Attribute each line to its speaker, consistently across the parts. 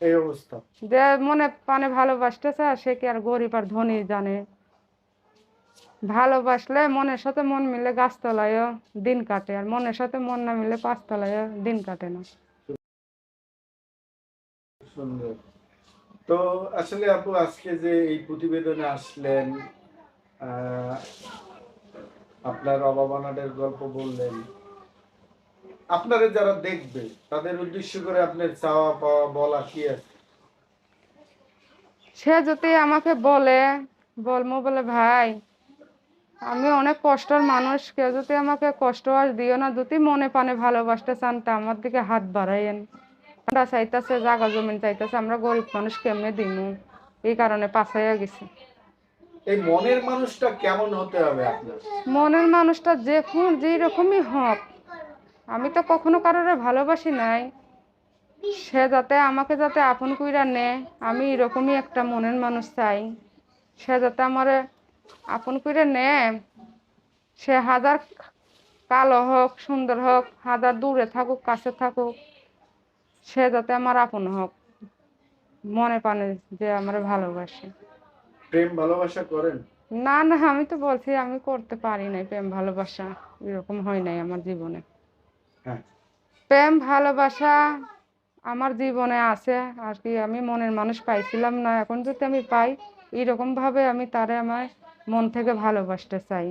Speaker 1: এই অবস্থা।
Speaker 2: যে মনে প্রাণে ভালোবাসতেছে আর সে কি আর গরিব আর ধনী জানে? ভালোবাসলে মনের সাথে মন মিলে গাছতলায়ও দিন কাটে, আর মনের সাথে মন না মিলে পাঁচতলায়ও দিন কাটে না।
Speaker 1: সুন্দর। তো আসলে আপু আজকে যে এই প্রতিবেদনে আসলেন, আহ, আপনার অভাবনাদের গল্প বললেন, আপনারা যারা দেখবে তাদের উদ্দেশ্য করে আপনার চাওয়া পাওয়া বলা কি আছে?
Speaker 2: সে যদি আমাকে বলবো বলে ভাই আমি অনেক কষ্টের মানুষ, কেউ যদি আমাকে কষ্ট আর দিও না, যদি মনে প্রাণে ভালোবাসতে চান তা আমার দিকে হাত বাড়াইয়েন। আমরা চাইতেছে জাগা জমিন চাইতেছে, আমরা গরিব মানুষ কেমনে দিমু, এই কারণে পাছাইয়া গেছি।
Speaker 1: এই মনের মানুষটা কেমন হতে হবে আপনার?
Speaker 2: মনের মানুষটা যেই রকমই হোক, আমি তো কখনো কারোর ভালোবাসি নাই, সে যাতে আমাকে যাতে আপন কইরা নে, আমি এরকমই একটা মনের মানুষ চাই। সে যাতে আমারে আপন কইরা নে, সে হাজার কালো হোক সুন্দর হোক, হাজার দূরে থাকুক কাছে থাকুক, সে যাতে আমার আপন হোক, মনে প্রাণে যে আমার ভালোবাসে।
Speaker 1: প্রেম ভালোবাসা করেন?
Speaker 2: না না, আমি তো বলছি আমি করতে পারি নাই প্রেম ভালোবাসা, এরকম হয় নাই আমার জীবনে।
Speaker 1: হ্যাঁ।
Speaker 2: প্রেম ভালোবাসা আমার জীবনে আছে আর কি, আমি মনের মানুষ পাইছিলাম না, এখন যদি আমি পাই এরকম ভাবে আমি তারে আমার মন থেকে ভালোবাসতে চাই,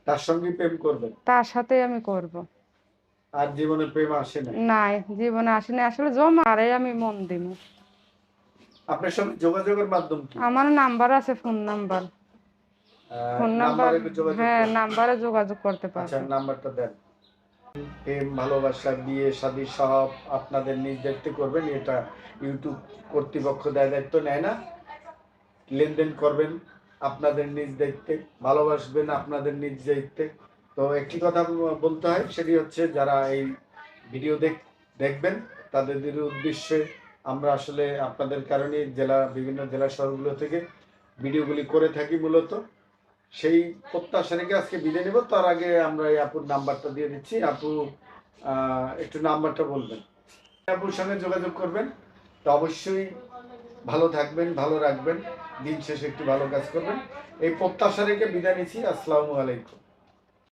Speaker 1: তার সঙ্গে প্রেম করবেন?
Speaker 2: তার সাথে আমি করব।
Speaker 1: আর জীবনে প্রেম আসে না?
Speaker 2: নাই, জীবনে আসেনি আসলে, জমা আরে আমি মন দিব।
Speaker 1: আপনার সঙ্গে যোগাযোগের মাধ্যম কি?
Speaker 2: আমার নাম্বার আছে, ফোন নাম্বার। ফোন নাম্বার,
Speaker 1: নাম্বারে যোগাযোগ
Speaker 2: হ্যাঁ
Speaker 1: করুন।
Speaker 2: নাম্বারে যোগাযোগ করতে
Speaker 1: আচ্ছা,
Speaker 2: পারবে।
Speaker 1: নাম্বারটা দেন। প্রেম ভালোবাসা বিয়ে শাদী সব আপনাদের নিজ দায়িত্বে করবেন, এটা ইউটিউব কর্তৃপক্ষ দায়িত্ব নেয় না। লেনদেন করবেন আপনাদের নিজ দায়িত্বে, ভালোবাসবেন আপনাদের নিজ দায়িত্বে। তো একটি কথা বলতে হয়, সেটি হচ্ছে যারা এই ভিডিও দেখবেন তাদের উদ্দেশ্যে আমরা আসলে আপনাদের কারণে বিভিন্ন জেলা শহরগুলো থেকে ভিডিওগুলি করে থাকি মূলত। সেই প্রত্যাশা রেখে আজকে বিদায় নেব। তার আগে আমরা এই আপুর নাম্বারটা দিয়ে দিচ্ছি। আপু একটু নাম্বারটা বলবেন। আপুর সঙ্গে যোগাযোগ করবেন। তো অবশ্যই ভালো থাকবেন, ভালো রাখবেন, দিন শেষে একটু ভালো কাজ করবেন, এই প্রত্যাশা রেখে বিদায় নিচ্ছি। আসসালামু আলাইকুম।